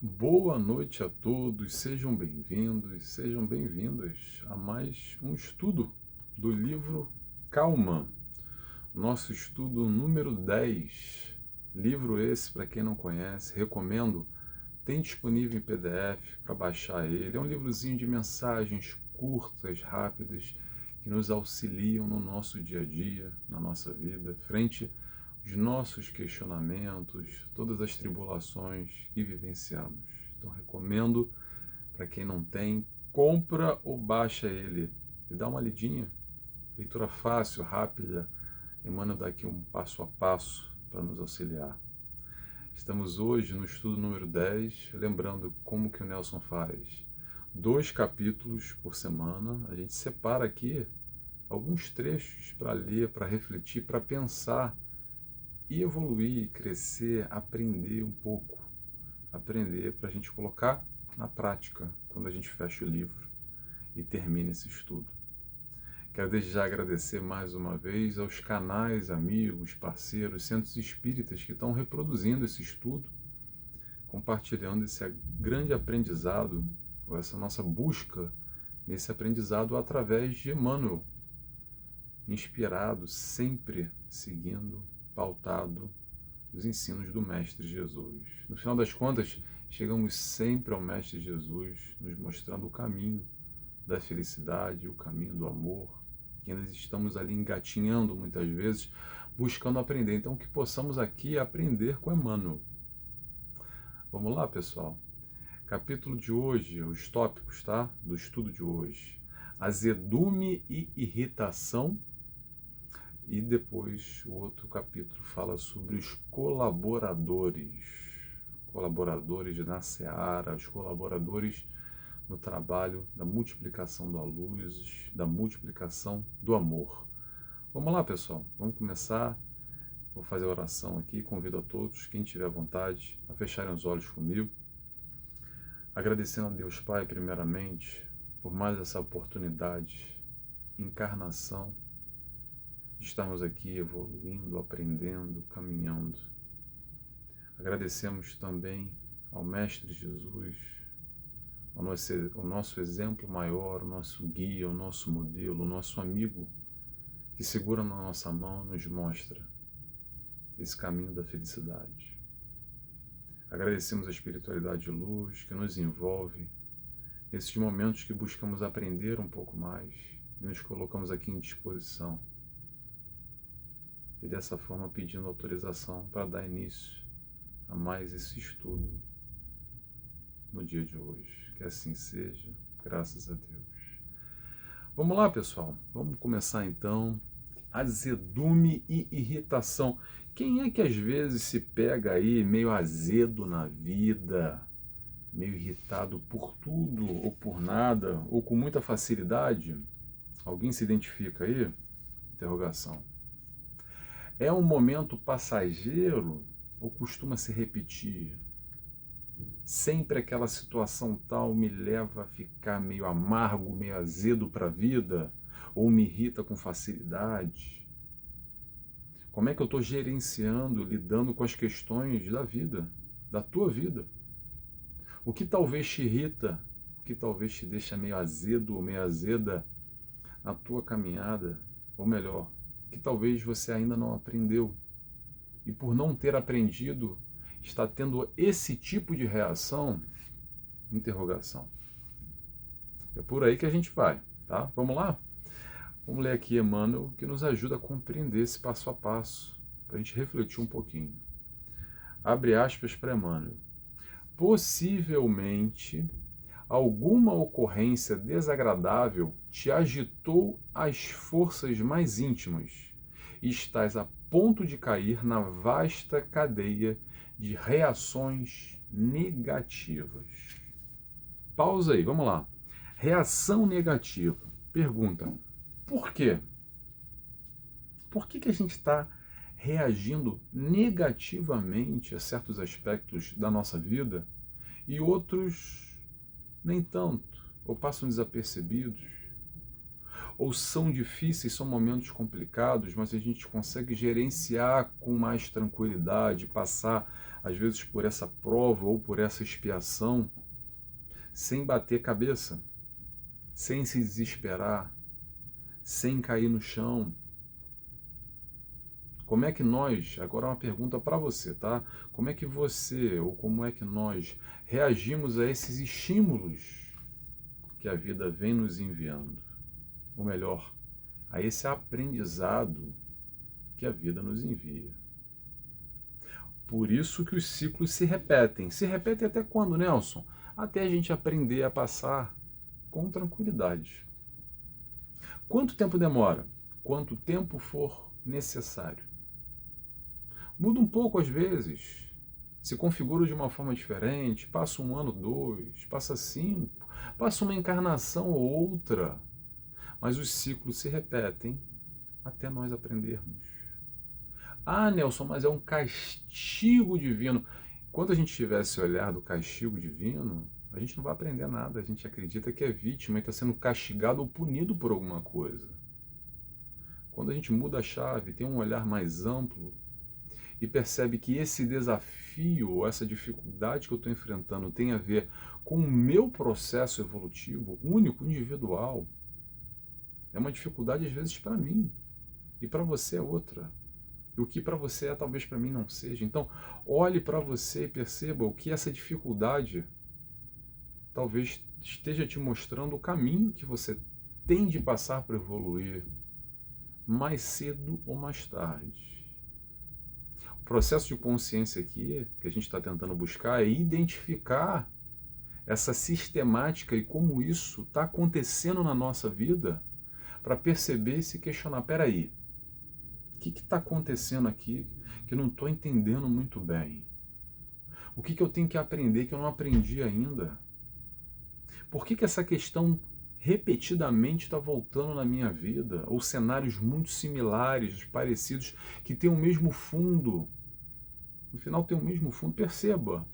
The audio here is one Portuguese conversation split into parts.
Boa noite a todos, sejam bem-vindos, sejam bem-vindas a mais um estudo do livro Calma, nosso estudo número 10. Livro esse, para quem não conhece, recomendo, tem disponível em PDF para baixar ele. É um livrozinho de mensagens curtas, rápidas, que nos auxiliam no nosso dia a dia, na nossa vida, frente os nossos questionamentos, todas as tribulações que vivenciamos. Então recomendo para quem não tem, compra ou baixa ele e dá uma lidinha. Leitura fácil, rápida, Emmanuel dá aqui um passo a passo para nos auxiliar. Estamos hoje no estudo número 10, lembrando como que o Nelson faz 2 capítulos por semana. A gente separa aqui alguns trechos para ler, para refletir, para pensar e evoluir, crescer, aprender um pouco. Aprender para a gente colocar na prática quando a gente fecha o livro e termina esse estudo. Quero desde já agradecer mais uma vez aos canais, amigos, parceiros, centros espíritas que estão reproduzindo esse estudo, compartilhando esse grande aprendizado, ou essa nossa busca nesse aprendizado através de Emmanuel, inspirado, sempre seguindo, pautado os ensinos do Mestre Jesus. No final das contas, chegamos sempre ao Mestre Jesus, nos mostrando o caminho da felicidade, o caminho do amor, que nós estamos ali engatinhando muitas vezes, buscando aprender. Então, que possamos aqui aprender com Emmanuel. Vamos lá, pessoal? Capítulo de hoje, os tópicos, tá? Do estudo de hoje. Azedume e irritação. E depois o outro capítulo fala sobre os colaboradores na seara, os colaboradores no trabalho da multiplicação da luz, da multiplicação do amor. Vamos lá, pessoal, vamos começar. Vou fazer a oração aqui, convido a todos, quem tiver vontade, a fecharem os olhos comigo, agradecendo a Deus Pai, primeiramente, por mais essa oportunidade, encarnação, de estarmos aqui evoluindo, aprendendo, caminhando. Agradecemos também ao Mestre Jesus, ao nosso exemplo maior, o nosso guia, o nosso modelo, o nosso amigo, que segura na nossa mão e nos mostra esse caminho da felicidade. Agradecemos a espiritualidade de luz que nos envolve nesses momentos que buscamos aprender um pouco mais e nos colocamos aqui em disposição. E dessa forma pedindo autorização para dar início a mais esse estudo no dia de hoje. Que assim seja, graças a Deus. Vamos lá, pessoal, vamos começar então. Azedume e irritação. Quem é que às vezes se pega aí meio azedo na vida, meio irritado por tudo ou por nada, ou com muita facilidade? Alguém se identifica aí? Interrogação. É um momento passageiro ou costuma se repetir? Sempre aquela situação tal me leva a ficar meio amargo, meio azedo para a vida, ou me irrita com facilidade? Como é que eu estou gerenciando, lidando com as questões da vida, da tua vida? O que talvez te irrita, o que talvez te deixa meio azedo ou meio azeda na tua caminhada, ou melhor, que talvez você ainda não aprendeu. E por não ter aprendido, está tendo esse tipo de reação? Interrogação. É por aí que a gente vai, tá? Vamos lá? Vamos ler aqui Emmanuel, que nos ajuda a compreender esse passo a passo, para a gente refletir um pouquinho. Abre aspas para Emmanuel. Possivelmente, alguma ocorrência desagradável te agitou as forças mais íntimas e estás a ponto de cair na vasta cadeia de reações negativas. Pausa aí, vamos lá. Reação negativa. Pergunta, por quê? Por que a gente está reagindo negativamente a certos aspectos da nossa vida e outros nem tanto, ou passam desapercebidos? ou são difíceis, são momentos complicados, mas a gente consegue gerenciar com mais tranquilidade, passar às vezes por essa prova ou por essa expiação, sem bater cabeça, sem se desesperar, sem cair no chão. Como é que nós, agora uma pergunta para você, tá? Como é que você, ou como é que nós reagimos a esses estímulos que a vida vem nos enviando? Ou melhor, a esse aprendizado que a vida nos envia. Por isso que os ciclos se repetem. Se repetem até quando, Nelson? Até a gente aprender a passar com tranquilidade. Quanto tempo demora? Quanto tempo for necessário. Muda um pouco às vezes, se configura de uma forma diferente, passa 1 ano, 2, passa 5, passa uma encarnação ou outra, mas os ciclos se repetem até nós aprendermos. Ah, Nelson, mas é um castigo divino. Quando a gente tiver esse olhar do castigo divino, a gente não vai aprender nada, a gente acredita que é vítima e está sendo castigado ou punido por alguma coisa. Quando a gente muda a chave, tem um olhar mais amplo e percebe que esse desafio ou essa dificuldade que eu estou enfrentando tem a ver com o meu processo evolutivo único, individual, é uma dificuldade às vezes para mim e para você é outra. E o que para você é talvez para mim não seja. Então, olhe para você e perceba o que essa dificuldade talvez esteja te mostrando o caminho que você tem de passar para evoluir mais cedo ou mais tarde. O processo de consciência aqui, que a gente está tentando buscar, é identificar essa sistemática e como isso está acontecendo na nossa vida para perceber e se questionar, peraí, o que está acontecendo aqui que eu não estou entendendo muito bem? O que eu tenho que aprender que eu não aprendi ainda? Por que essa questão repetidamente está voltando na minha vida? Ou cenários muito similares, parecidos, que têm o mesmo fundo. No final tem o mesmo fundo. Perceba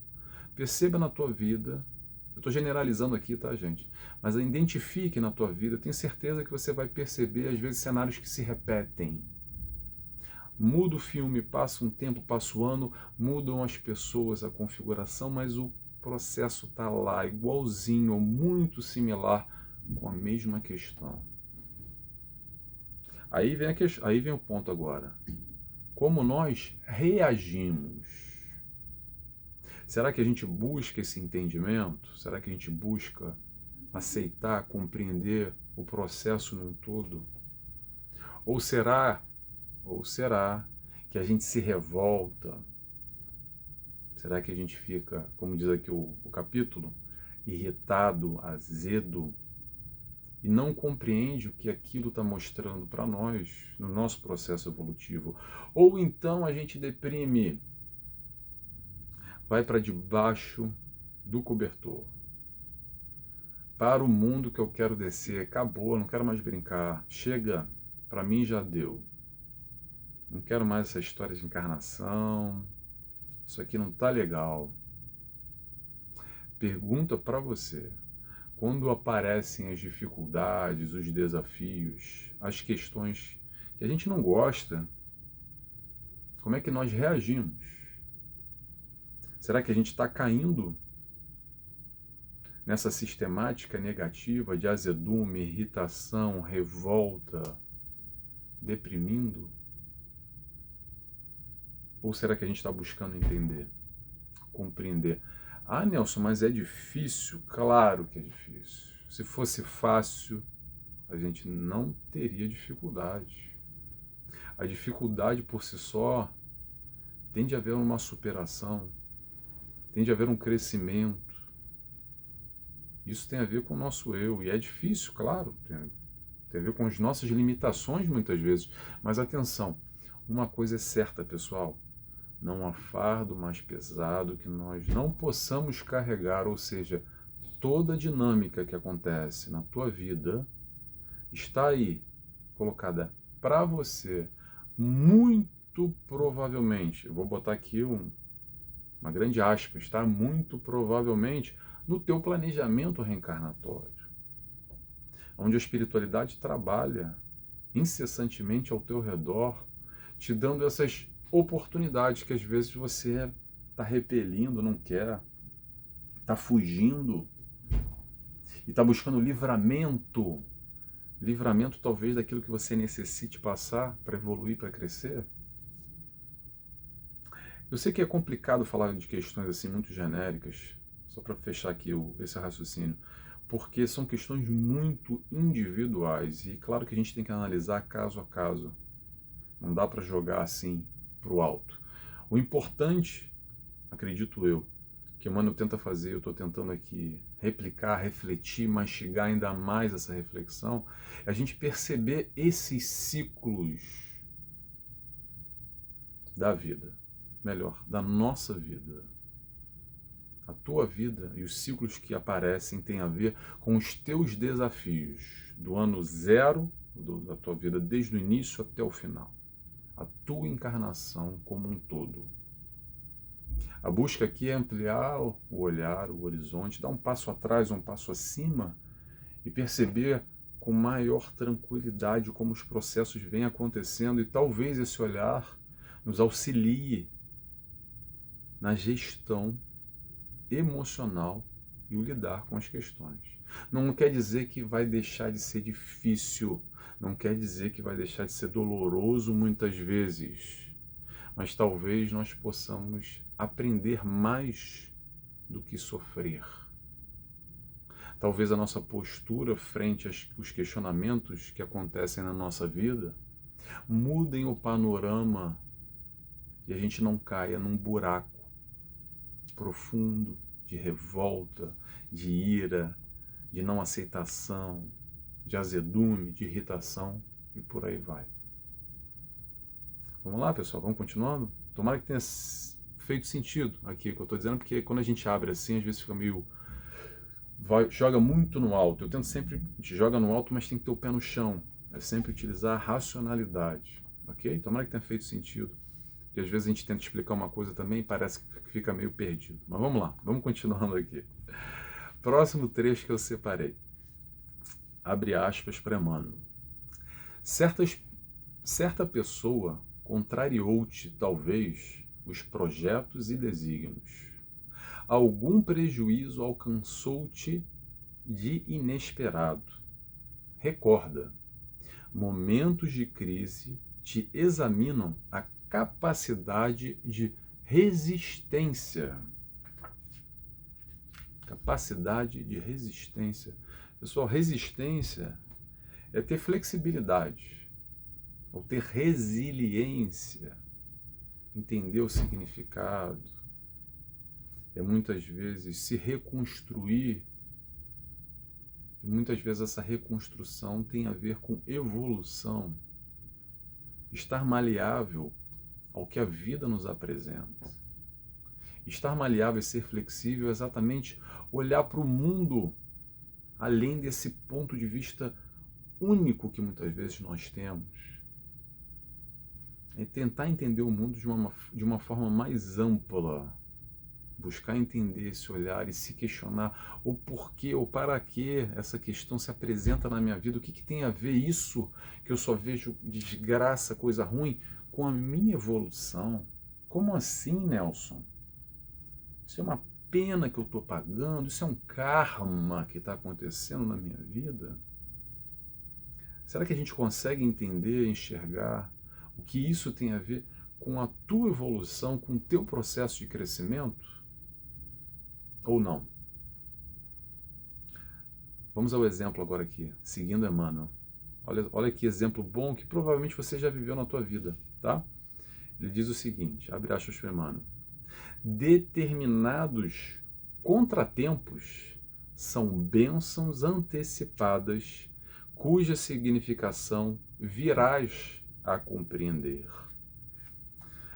na tua vida. Eu estou generalizando aqui, tá, gente? Mas identifique na tua vida. Tenho certeza que você vai perceber, às vezes, cenários que se repetem. Muda o filme, passa um tempo, passa o ano, mudam as pessoas, a configuração, mas o processo está lá, igualzinho ou muito similar, com a mesma questão. Aí vem o ponto agora. Como nós reagimos? Será que a gente busca esse entendimento? Será que a gente busca aceitar, compreender o processo num todo? Ou será que a gente se revolta? Será que a gente fica, como diz aqui o capítulo, irritado, azedo, e não compreende o que aquilo está mostrando para nós no nosso processo evolutivo? Ou então a gente deprime, vai para debaixo do cobertor, para o mundo que eu quero descer, acabou, não quero mais brincar, chega, para mim já deu. Não quero mais essa história de encarnação. Isso aqui não tá legal. Pergunta para você. Quando aparecem as dificuldades, os desafios, as questões que a gente não gosta, como é que nós reagimos? Será que a gente está caindo nessa sistemática negativa de azedume, irritação, revolta, deprimindo? Ou será que a gente está buscando entender, compreender? Ah, Nelson, mas é difícil? Claro que é difícil. Se fosse fácil, a gente não teria dificuldade. A dificuldade por si só tende a haver uma superação, tende a haver um crescimento. Isso tem a ver com o nosso eu, e é difícil, claro, tem a ver com as nossas limitações muitas vezes. Mas atenção, uma coisa é certa, pessoal. Não há fardo mais pesado que nós não possamos carregar, ou seja, toda a dinâmica que acontece na tua vida está aí, colocada para você, muito provavelmente, eu vou botar aqui uma grande aspa, está muito provavelmente no teu planejamento reencarnatório. onde a espiritualidade trabalha incessantemente ao teu redor, te dando essas oportunidades que às vezes você está repelindo, não quer, está fugindo e está buscando livramento, livramento talvez daquilo que você necessite passar para evoluir, para crescer. Eu sei que é complicado falar de questões assim muito genéricas, só para fechar aqui esse raciocínio, porque são questões muito individuais e claro que a gente tem que analisar caso a caso. Não dá para jogar assim para o alto. O importante, acredito eu, que Emmanuel tenta fazer, eu estou tentando aqui replicar, refletir, mastigar ainda mais essa reflexão, é a gente perceber esses ciclos da vida, melhor, da nossa vida. A tua vida e os ciclos que aparecem têm a ver com os teus desafios do ano zero da tua vida, desde o início até o final. A tua encarnação como um todo. A busca aqui é ampliar o olhar, o horizonte, dar um passo atrás, um passo acima e perceber com maior tranquilidade como os processos vêm acontecendo e talvez esse olhar nos auxilie na gestão emocional e o lidar com as questões. Não quer dizer que vai deixar de ser difícil, não quer dizer que vai deixar de ser doloroso muitas vezes, mas talvez nós possamos aprender mais do que sofrer. Talvez a nossa postura frente aos questionamentos que acontecem na nossa vida mudem o panorama e a gente não caia num buraco profundo de revolta, de ira, de não aceitação, de azedume, de irritação e por aí vai. Vamos lá, pessoal, vamos continuando? Tomara que tenha feito sentido aqui o que eu estou dizendo, porque quando a gente abre assim, às vezes fica meio... joga muito no alto. Eu tento sempre, a gente joga no alto, mas tem que ter o pé no chão. É sempre utilizar a racionalidade, ok? Tomara que tenha feito sentido. E às vezes a gente tenta explicar uma coisa também e parece que fica meio perdido. Mas vamos lá, vamos continuando aqui. Próximo trecho que eu separei. Abre aspas para Emmanuel. Certa pessoa contrariou-te, talvez, os projetos e desígnios. Algum prejuízo alcançou-te de inesperado. Recorda, momentos de crise te examinam a capacidade de resistência. Capacidade de resistência. Pessoal, resistência é ter flexibilidade, ou ter resiliência, entender o significado, é muitas vezes se reconstruir, e muitas vezes essa reconstrução tem a ver com evolução, estar maleável ao que a vida nos apresenta. Estar maleável e ser flexível é exatamente olhar para o mundo além desse ponto de vista único que muitas vezes nós temos. É tentar entender o mundo de uma forma mais ampla, buscar entender esse olhar e se questionar o porquê ou para que essa questão se apresenta na minha vida, o que tem a ver isso que eu só vejo desgraça, coisa ruim, com a minha evolução. Como assim, Nelson? Isso é uma pena que eu estou pagando? Isso é um karma que está acontecendo na minha vida? Será que a gente consegue entender, enxergar o que isso tem a ver com a tua evolução, com o teu processo de crescimento? Ou não? Vamos ao exemplo agora aqui, seguindo Emmanuel. Olha que exemplo bom que provavelmente você já viveu na tua vida, tá? Ele diz o seguinte, abre aspas para Emmanuel. Determinados contratempos são bênçãos antecipadas cuja significação virás a compreender.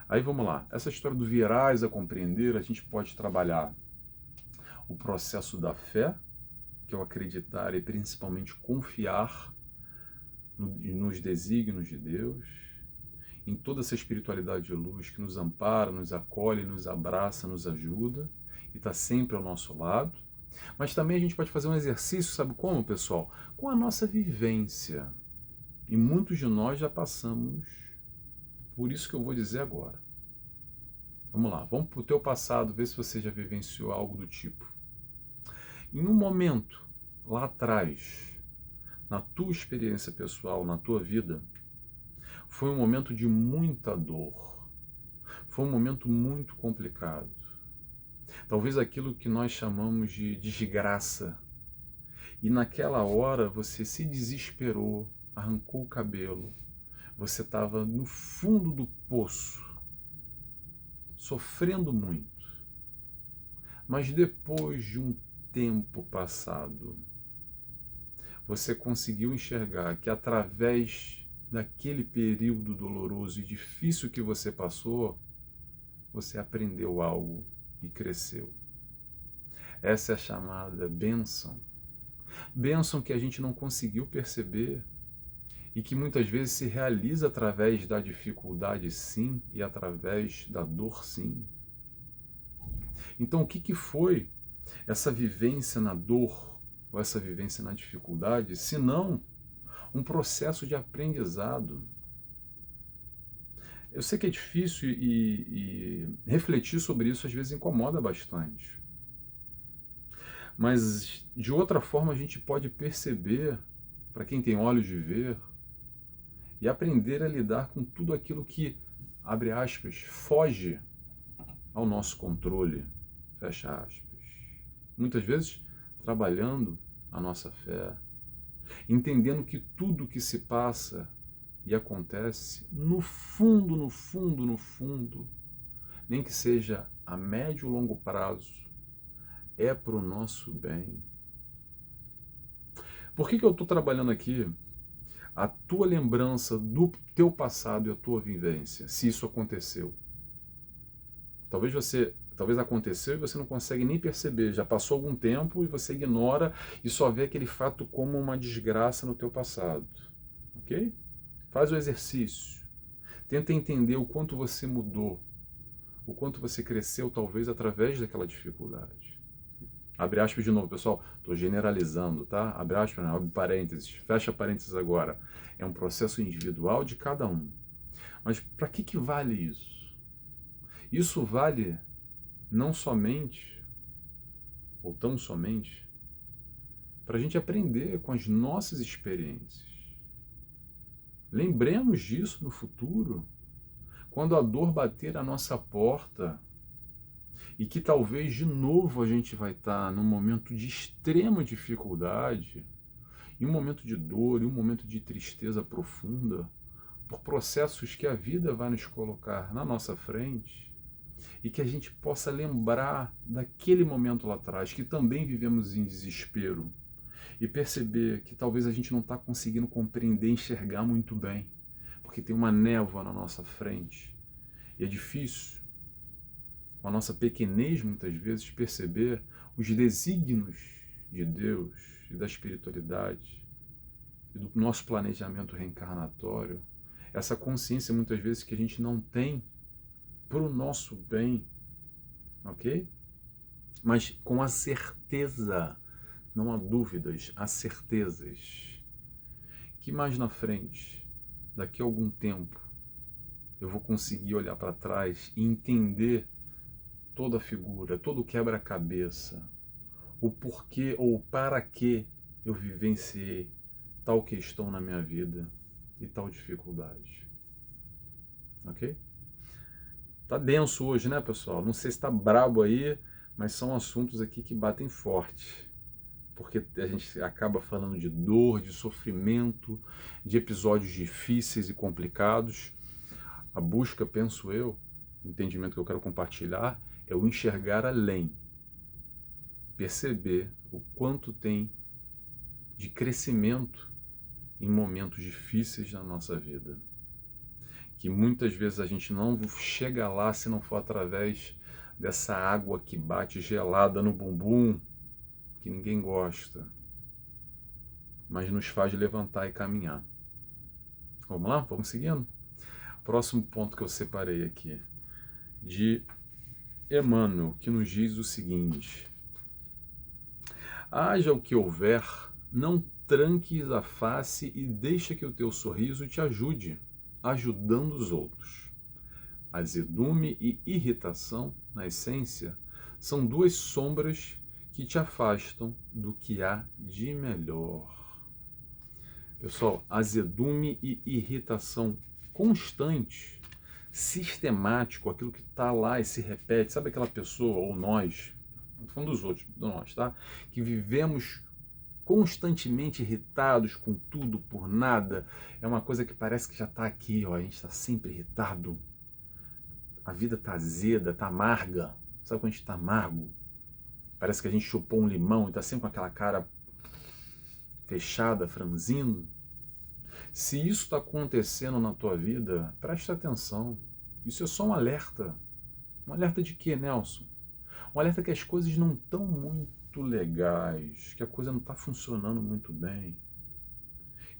Aí vamos lá, essa história do virás a compreender, a gente pode trabalhar o processo da fé, que é o acreditar e principalmente confiar nos desígnios de Deus, em toda essa espiritualidade de luz que nos ampara, nos acolhe, nos abraça, nos ajuda e está sempre ao nosso lado. Mas também a gente pode fazer um exercício, sabe como, pessoal? Com a nossa vivência. E muitos de nós já passamos por isso que eu vou dizer agora. Vamos lá, vamos para o teu passado, ver se você já vivenciou algo do tipo. Em um momento, lá atrás, na tua experiência pessoal, na tua vida, foi um momento de muita dor. Foi um momento muito complicado. Talvez aquilo que nós chamamos de desgraça. E naquela hora você se desesperou, arrancou o cabelo, você estava no fundo do poço, sofrendo muito. Mas depois de um tempo passado, você conseguiu enxergar que através daquele período doloroso e difícil que você passou, você aprendeu algo e cresceu. Essa é a chamada bênção. Bênção que a gente não conseguiu perceber e que muitas vezes se realiza através da dificuldade, sim, e através da dor, sim. Então, o que foi essa vivência na dor ou essa vivência na dificuldade, se não um processo de aprendizado? Eu sei que é difícil e refletir sobre isso às vezes incomoda bastante. Mas de outra forma a gente pode perceber, para quem tem olhos de ver, e aprender a lidar com tudo aquilo que, abre aspas, foge ao nosso controle, fecha aspas. Muitas vezes trabalhando a nossa fé, entendendo que tudo que se passa e acontece, no fundo, no fundo, no fundo, nem que seja a médio ou longo prazo, é para o nosso bem. Por que eu estou trabalhando aqui a tua lembrança do teu passado e a tua vivência, se isso aconteceu? Talvez aconteceu e você não consegue nem perceber, já passou algum tempo e você ignora e só vê aquele fato como uma desgraça no teu passado, ok? Faz o exercício, tenta entender o quanto você mudou, o quanto você cresceu talvez através daquela dificuldade. Abre aspas de novo, pessoal, estou generalizando, tá? Abre aspas, abre parênteses, fecha parênteses agora. É um processo individual de cada um. Mas para que vale isso? Isso vale não somente, ou tão somente, para a gente aprender com as nossas experiências. Lembremos disso no futuro, quando a dor bater à nossa porta, e que talvez de novo a gente vai estar num momento de extrema dificuldade, em um momento de dor, em um momento de tristeza profunda, por processos que a vida vai nos colocar na nossa frente, e que a gente possa lembrar daquele momento lá atrás, que também vivemos em desespero, e perceber que talvez a gente não está conseguindo compreender, enxergar muito bem, porque tem uma névoa na nossa frente, e é difícil, com a nossa pequenez muitas vezes, perceber os desígnios de Deus e da espiritualidade e do nosso planejamento reencarnatório, essa consciência muitas vezes que a gente não tem para o nosso bem, ok? Mas com a certeza, não há dúvidas, há certezas, que mais na frente, daqui a algum tempo, eu vou conseguir olhar para trás e entender toda a figura, todo o quebra-cabeça, o porquê ou o para que eu vivenciei tal questão na minha vida e tal dificuldade. Ok? Tá denso hoje, né, pessoal? Não sei se tá brabo aí, mas são assuntos aqui que batem forte. Porque a gente acaba falando de dor, de sofrimento, de episódios difíceis e complicados. A busca, penso eu, o entendimento que eu quero compartilhar, é o enxergar além. Perceber o quanto tem de crescimento em momentos difíceis na nossa vida. Que muitas vezes a gente não chega lá se não for através dessa água que bate gelada no bumbum, que ninguém gosta, mas nos faz levantar e caminhar. Vamos lá? Vamos seguindo? Próximo ponto que eu separei aqui, de Emmanuel, que nos diz o seguinte: Haja o que houver, não tranques a face e deixa que o teu sorriso te ajude, ajudando os outros. Azedume e irritação, na essência, são duas sombras que te afastam do que há de melhor. Pessoal, azedume e irritação constante, sistemático, aquilo que está lá e se repete, sabe aquela pessoa, ou nós, não estou falando dos outros, de nós, tá? Que vivemos constantemente irritados com tudo, por nada, é uma coisa que parece que já está aqui, ó, a gente está sempre irritado, a vida está azeda, está amarga, sabe quando a gente está amargo? Parece que a gente chupou um limão e está sempre com aquela cara fechada, franzindo. Se isso está acontecendo na tua vida, presta atenção. Isso é só um alerta. Um alerta de quê, Nelson? Um alerta que as coisas não estão muito legais, que a coisa não está funcionando muito bem.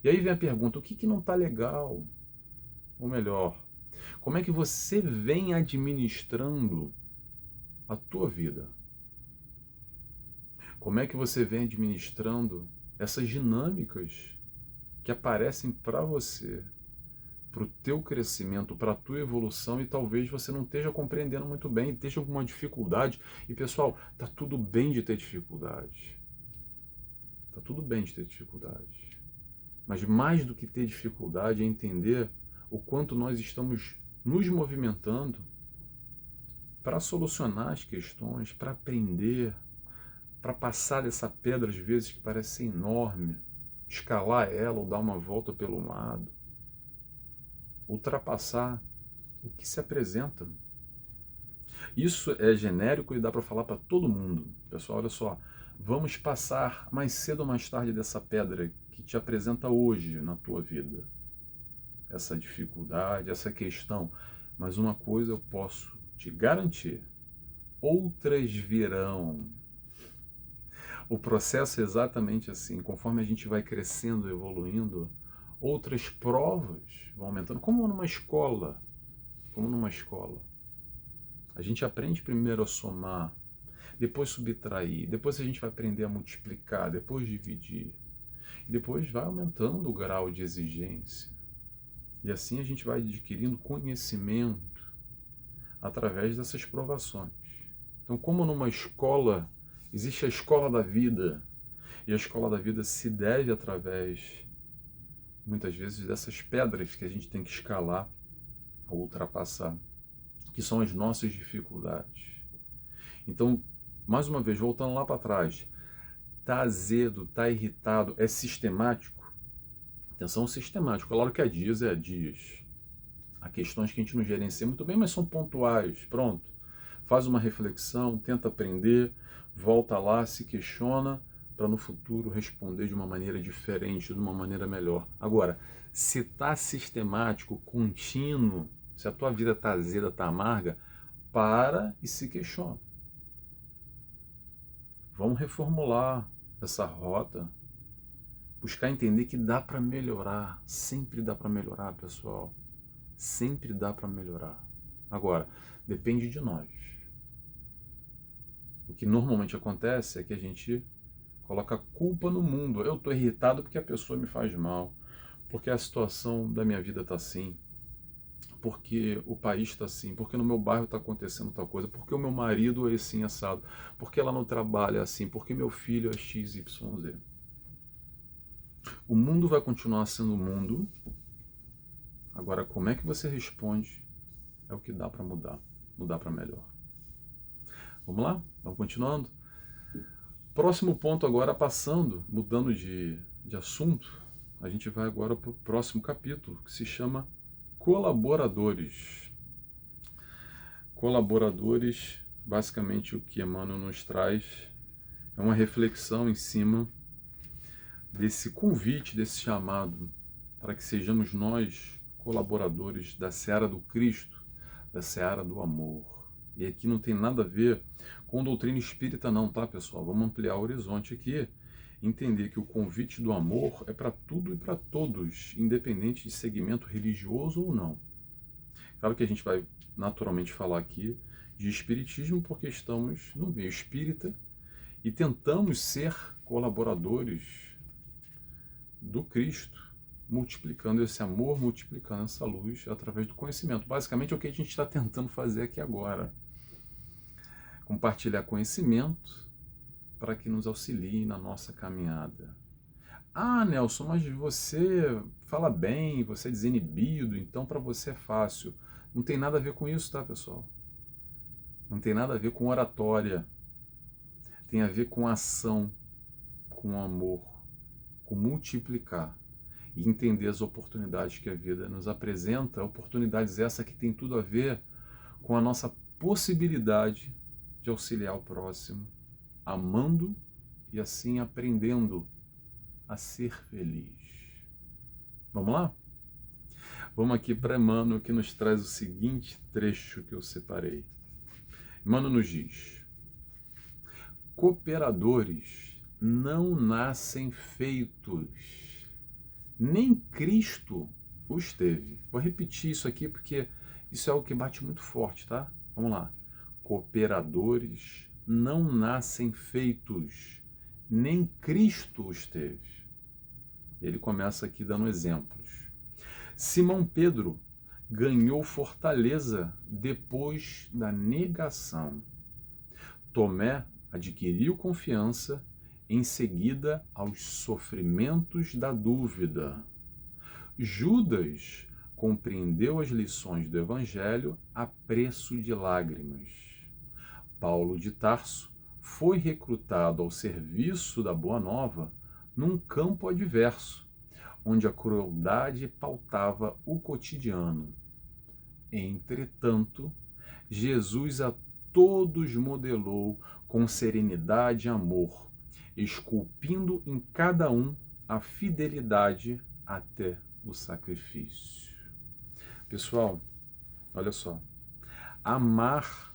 E aí vem a pergunta, o que não está legal? Ou melhor, como é que você vem administrando a tua vida? Como é que você vem administrando essas dinâmicas que aparecem para você, para o teu crescimento, para a tua evolução, e talvez você não esteja compreendendo muito bem, esteja com alguma dificuldade. E pessoal, tá tudo bem de ter dificuldade. Tá tudo bem de ter dificuldade. Mas mais do que ter dificuldade é entender o quanto nós estamos nos movimentando para solucionar as questões, para aprender, para passar dessa pedra às vezes que parece ser enorme, escalar ela ou dar uma volta pelo lado, ultrapassar o que se apresenta. Isso é genérico e dá para falar para todo mundo. Pessoal, olha só, vamos passar mais cedo ou mais tarde dessa pedra que te apresenta hoje na tua vida. Essa dificuldade, essa questão. Mas uma coisa eu posso te garantir, outras virão. O processo é exatamente assim, conforme a gente vai crescendo, evoluindo, outras provas vão aumentando, como numa escola. A gente aprende primeiro a somar, depois subtrair, depois a gente vai aprender a multiplicar, depois dividir, e depois vai aumentando o grau de exigência. E assim a gente vai adquirindo conhecimento através dessas provações. Então, como numa escola, existe a escola da vida, e a escola da vida se deve através, muitas vezes, dessas pedras que a gente tem que escalar ou ultrapassar, que são as nossas dificuldades. Então, mais uma vez, voltando lá para trás, tá azedo, tá irritado, é sistemático? Atenção, sistemático. Claro que há dias é dias. Há questões que a gente não gerencia muito bem, mas são pontuais. Pronto. Faz uma reflexão, tenta aprender, volta lá, se questiona, para no futuro responder de uma maneira diferente, de uma maneira melhor. Agora, se está sistemático, contínuo, se a tua vida está azeda, está amarga, para e se questiona. Vamos reformular essa rota, buscar entender que dá para melhorar, sempre dá para melhorar, pessoal. Sempre dá para melhorar. Agora, depende de nós. O que normalmente acontece é que a gente coloca a culpa no mundo. Eu estou irritado porque a pessoa me faz mal, porque a situação da minha vida está assim, porque o país está assim, porque no meu bairro está acontecendo tal coisa, porque o meu marido é assim assado, porque ela no trabalho é assim, porque meu filho é XYZ. O mundo vai continuar sendo o mundo. Agora, como é que você responde é o que dá para mudar para melhor. Vamos lá? Vamos continuando? Próximo ponto agora, mudando de assunto, a gente vai agora para o próximo capítulo, que se chama Colaboradores. Colaboradores, basicamente o que Emmanuel nos traz é uma reflexão em cima desse convite, desse chamado, para que sejamos nós colaboradores da seara do Cristo, da seara do amor. E aqui não tem nada a ver com doutrina espírita não, tá, pessoal? Vamos ampliar o horizonte aqui, entender que o convite do amor é para tudo e para todos, independente de segmento religioso ou não. Claro que a gente vai naturalmente falar aqui de espiritismo porque estamos no meio espírita e tentamos ser colaboradores do Cristo, multiplicando esse amor, multiplicando essa luz através do conhecimento. Basicamente é o que a gente está tentando fazer aqui agora. Compartilhar conhecimento para que nos auxilie na nossa caminhada. Ah, Nelson, mas você fala bem, você é desinibido, então para você é fácil. Não tem nada a ver com isso, tá, pessoal? Não tem nada a ver com oratória. Tem a ver com ação, com amor, com multiplicar e entender as oportunidades que a vida nos apresenta, oportunidades essas que tem tudo a ver com a nossa possibilidade de auxiliar o próximo, amando e assim aprendendo a ser feliz. Vamos lá? Vamos aqui para Emmanuel, que nos traz o seguinte trecho que eu separei. Emmanuel nos diz: cooperadores não nascem feitos, nem Cristo os teve. Vou repetir isso aqui porque isso é algo que bate muito forte, tá? Vamos lá. Cooperadores não nascem feitos, nem Cristo os teve. Ele começa aqui dando exemplos. Simão Pedro ganhou fortaleza depois da negação. Tomé adquiriu confiança em seguida aos sofrimentos da dúvida. Judas compreendeu as lições do Evangelho a preço de lágrimas. Paulo de Tarso foi recrutado ao serviço da Boa Nova num campo adverso, onde a crueldade pautava o cotidiano. Entretanto, Jesus a todos modelou com serenidade e amor, esculpindo em cada um a fidelidade até o sacrifício. Pessoal, olha só, amar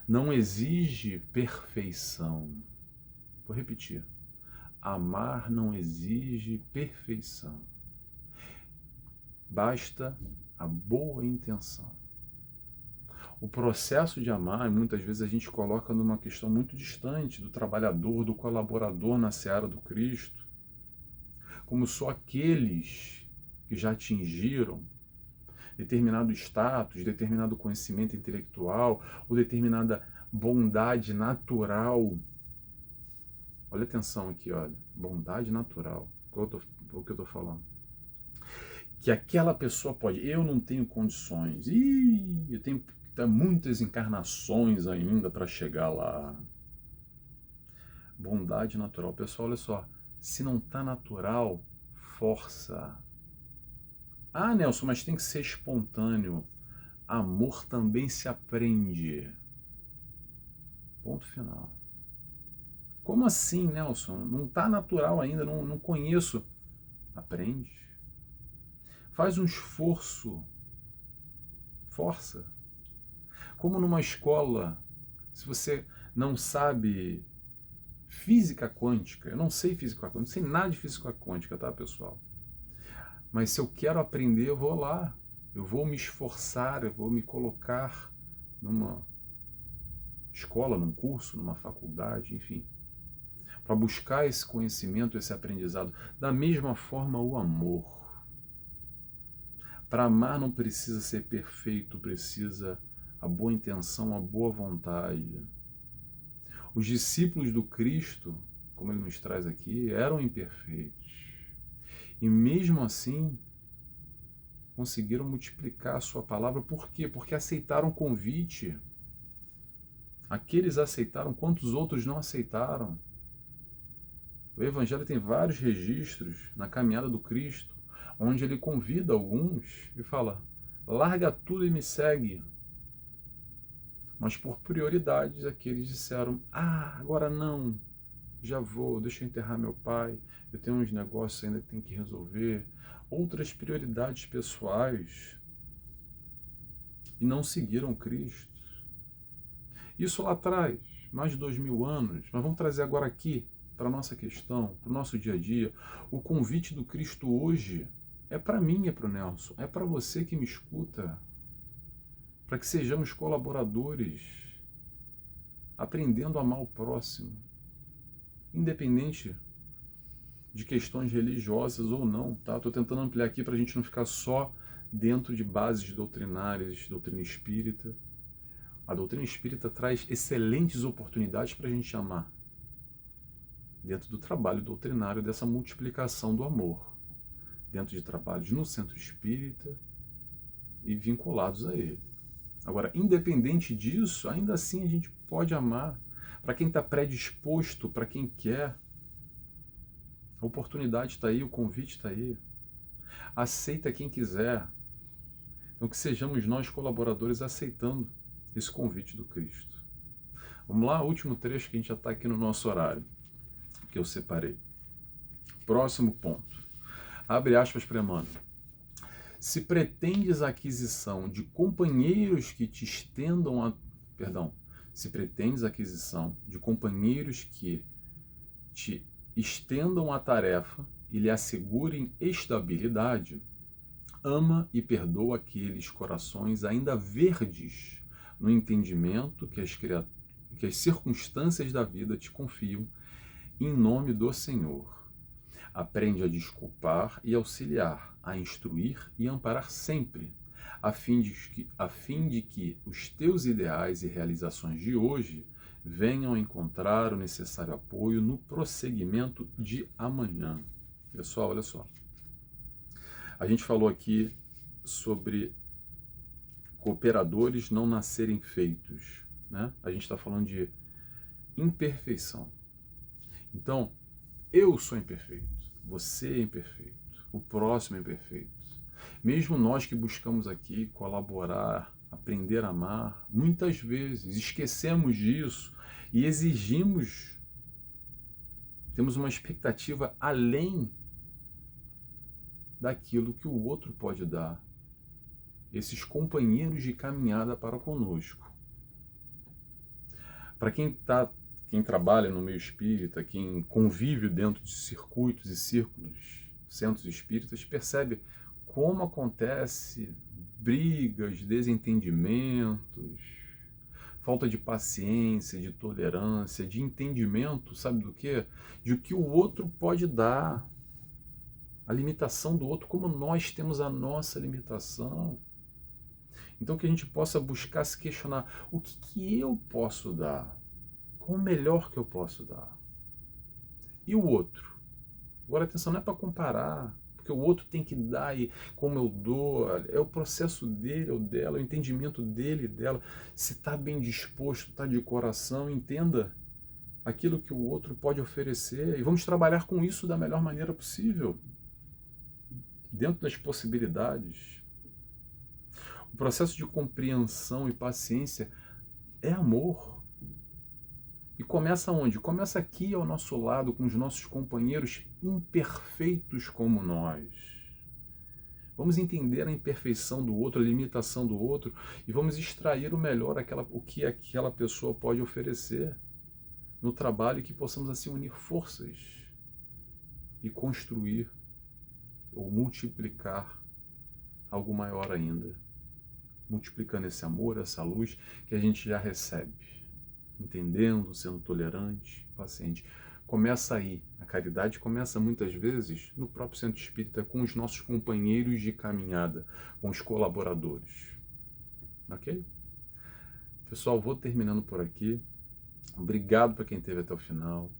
não exige perfeição. Vou repetir. Amar não exige perfeição. Basta a boa intenção. O processo de amar, muitas vezes a gente coloca numa questão muito distante do trabalhador, do colaborador na seara do Cristo, como só aqueles que já atingiram determinado status, determinado conhecimento intelectual ou determinada bondade natural. Olha atenção aqui, olha, bondade natural, o que eu estou falando. Que aquela pessoa pode, eu não tenho condições, eu tenho muitas encarnações ainda para chegar lá. Bondade natural. Pessoal, olha só, se não está natural, força. Ah, Nelson, mas tem que ser espontâneo. Amor também se aprende. Ponto final. Como assim, Nelson? Não está natural ainda, não conheço. Aprende. Faz um esforço. Força. Como numa escola, se você não sabe física quântica, eu não sei física quântica, não sei nada de física quântica, tá, pessoal? Mas se eu quero aprender, eu vou lá. Eu vou me esforçar, eu vou me colocar numa escola, num curso, numa faculdade, enfim, para buscar esse conhecimento, esse aprendizado. Da mesma forma, o amor. Para amar não precisa ser perfeito, precisa a boa intenção, a boa vontade. Os discípulos do Cristo, como ele nos traz aqui, eram imperfeitos. E mesmo assim, conseguiram multiplicar a sua palavra. Por quê? Porque aceitaram o convite. Aqueles aceitaram, quantos outros não aceitaram? O Evangelho tem vários registros na caminhada do Cristo, onde ele convida alguns e fala, larga tudo e me segue. Mas por prioridades, aqueles disseram, agora não, já vou, deixa eu enterrar meu pai, eu tenho uns negócios ainda que tenho que resolver, outras prioridades pessoais, e não seguiram Cristo. Isso lá atrás, mais de 2000 anos, mas vamos trazer agora aqui, para a nossa questão, para o nosso dia a dia. O convite do Cristo hoje é para mim, é para o Nelson, é para você que me escuta, para que sejamos colaboradores, aprendendo a amar o próximo, independente de questões religiosas ou não, tá? Estou tentando ampliar aqui para a gente não ficar só dentro de bases doutrinárias, doutrina espírita. A doutrina espírita traz excelentes oportunidades para a gente amar, dentro do trabalho doutrinário dessa multiplicação do amor, dentro de trabalhos no centro espírita e vinculados a ele. Agora, independente disso, ainda assim a gente pode amar. Para quem está predisposto, para quem quer, a oportunidade está aí, o convite está aí. Aceita quem quiser. Então que sejamos nós colaboradores aceitando esse convite do Cristo. Vamos lá, último trecho que a gente já está aqui no nosso horário, que eu separei. Próximo ponto. Abre aspas para Emmanuel. Se pretendes a aquisição de companheiros que te estendam a... Se pretendes a aquisição de companheiros que te estendam a tarefa e lhe assegurem estabilidade, ama e perdoa aqueles corações ainda verdes no entendimento que as circunstâncias da vida te confiam, em nome do Senhor. Aprende a desculpar e auxiliar, a instruir e amparar sempre, a fim de que os teus ideais e realizações de hoje venham a encontrar o necessário apoio no prosseguimento de amanhã. Pessoal, olha só. A gente falou aqui sobre cooperadores não nascerem feitos, né? A gente está falando de imperfeição. Então, eu sou imperfeito, você é imperfeito, o próximo é imperfeito. Mesmo nós que buscamos aqui colaborar, aprender a amar, muitas vezes esquecemos disso e exigimos, temos uma expectativa além daquilo que o outro pode dar, esses companheiros de caminhada para conosco. Para quem trabalha no meio espírita, quem convive dentro de circuitos e círculos, centros espíritas, percebe como acontece brigas, desentendimentos, falta de paciência, de tolerância, de entendimento, sabe do quê? De o que o outro pode dar, a limitação do outro, como nós temos a nossa limitação. Então que a gente possa buscar se questionar, o que eu posso dar? Qual o melhor que eu posso dar? E o outro? Agora atenção, não é para comparar, porque o outro tem que dar e como eu dou, é o processo dele ou dela, o entendimento dele e dela. Se está bem disposto, está de coração, entenda aquilo que o outro pode oferecer e vamos trabalhar com isso da melhor maneira possível, dentro das possibilidades. O processo de compreensão e paciência é amor. E começa onde? Começa aqui ao nosso lado, com os nossos companheiros imperfeitos como nós. Vamos entender a imperfeição do outro, a limitação do outro, e vamos extrair o melhor, o que aquela pessoa pode oferecer no trabalho, e que possamos assim unir forças e construir ou multiplicar algo maior ainda. Multiplicando esse amor, essa luz que a gente já recebe. Entendendo, sendo tolerante, paciente. Começa aí. A caridade começa muitas vezes no próprio centro espírita, com os nossos companheiros de caminhada, com os colaboradores. Ok? Pessoal, vou terminando por aqui. Obrigado para quem esteve até o final.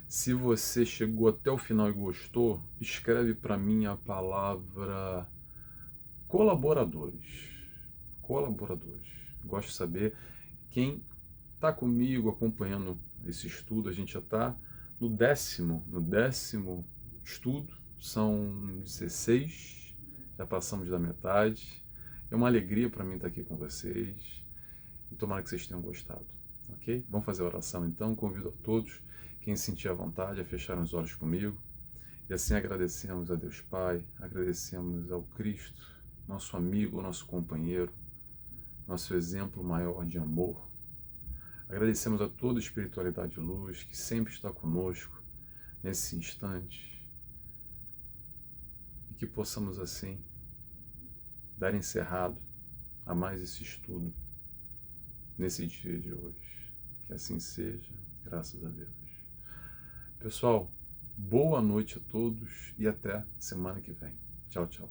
Se você chegou até o final e gostou, escreve para mim a palavra colaboradores. Colaboradores. Gosto de saber quem está comigo acompanhando esse estudo. A gente já está no décimo estudo, são 16, já passamos da metade. É uma alegria para mim estar aqui com vocês e tomara que vocês tenham gostado, ok? Vamos fazer a oração então. Convido a todos, quem sentir a vontade, a fechar os olhos comigo e assim agradecemos a Deus Pai, agradecemos ao Cristo, nosso amigo, nosso companheiro, nosso exemplo maior de amor. Agradecemos a toda a espiritualidade de luz que sempre está conosco nesse instante e que possamos assim dar encerrado a mais esse estudo nesse dia de hoje. Que assim seja, graças a Deus. Pessoal, boa noite a todos e até semana que vem. Tchau, tchau.